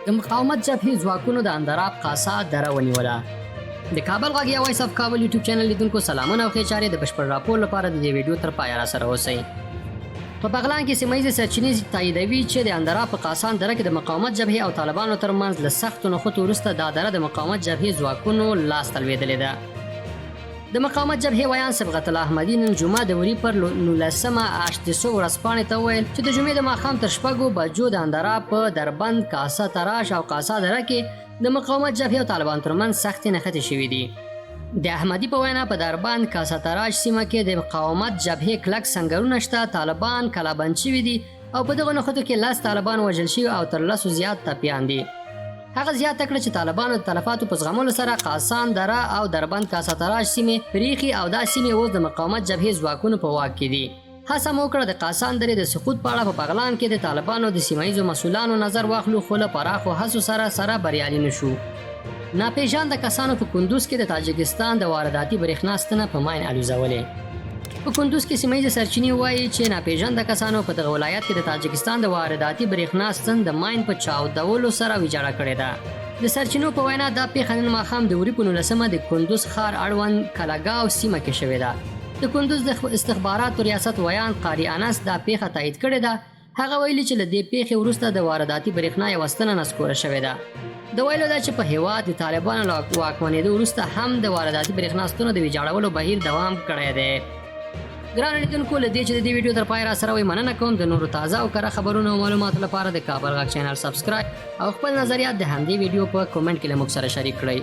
د مقاومت جبهې ځواکونو د اندراب قاصا دره ونیوله. د کابل غږ یا وایس اف کابل یوټیوب چینل لیدونکو سلامونه او ښې چارې د بشپړ راپور لپاره د دې ویډیو تر پایه راسره اوسئ. په بغلان کې سیمه ییزې سرچینې تاییدوي چې د اندراب په قاسان دره کې د مقاومت جبهې او طالبانو ترمنځ له سختو نښتو وروسته دا دره د مقاومت جبهې ځواکونو لاسته لوېدلې ده. د مقاومت جبهې ویان صبغت الله احمدي نن جمعه د وري پر 19مه اشتسو ورځپاڼې ته وویل چې د جمعې د ماښام تر 6 بجو د اندراب په دربند، کاسه تراش او کاسا دره کې د مقاومت جبهې او طالبانو ترمنځ سختې نښتې شوې دي. د احمدي په وینا په دربند، کاسه تراش سیمه کې د مقاومت جبهې کلک سنگرونه شته، طالبان کلابند شوي دي او په دغه نښتو کې 10 طالبان وژل شوي او تر 10 زیات ټپیان دي. هغه زیاته کړه چې طالبانو د تلفاتو په زغمولو سره قاسان دره او دربند، کاسه تراش سیمې پریخي او دا سیمې اوس د مقاومت جبهې ځواکونو په واک کې دي. هڅه مو وکړه د قاسان درې د سقوط په اړه په بغلان کې د طالبانو د سیمه ییزو مسؤلانو نظر واخلو، خو له پراخو هڅو سره بریالي نشو. ناپېژانده کسانو په کندوز کې د تاجکستان د وارداتي برېښنا ستنه په ماین الوزولې. په کندوز کې سیمه ییزې سرچینې وایي چې ناپېژانده کسانو په دغه ولایت کې د تاجکستان د وارداتي برېښنا ستن د ماین په چاودولو سره ویجاړه کړې ده. د سرچینو په وینا دا پیښه نن ماښام د وري په 19مه د کندوز ښار اړوند کلګاو سیمه کې شوې ده. د کندوز د استخباراتو ریاست ویان قاری انس دا پیښه تایید کړې ده. هغه ویلي چې له دې پیښې وروسته د وارداتي برېښنا یوه ستنه نسکوره شوې ده. د ویلو ده چې په هېواد د طالبانو له واکمنېدو وروسته هم د وارداتي برېښنا ستنو د ویجاړولو بهیر دوام کړی دی. ګرانو لیدونکو، له دې چې د دې ویډیو تر پایه راسره وئ، مننه کوم. د نورو تازه او کره خبرونو او معلوماتو لپاره د کابل غږ چینل سبسکرایب او خپل نظریات د همدې ویډیو په کومنټ کې له موږ سره شریک کړئ.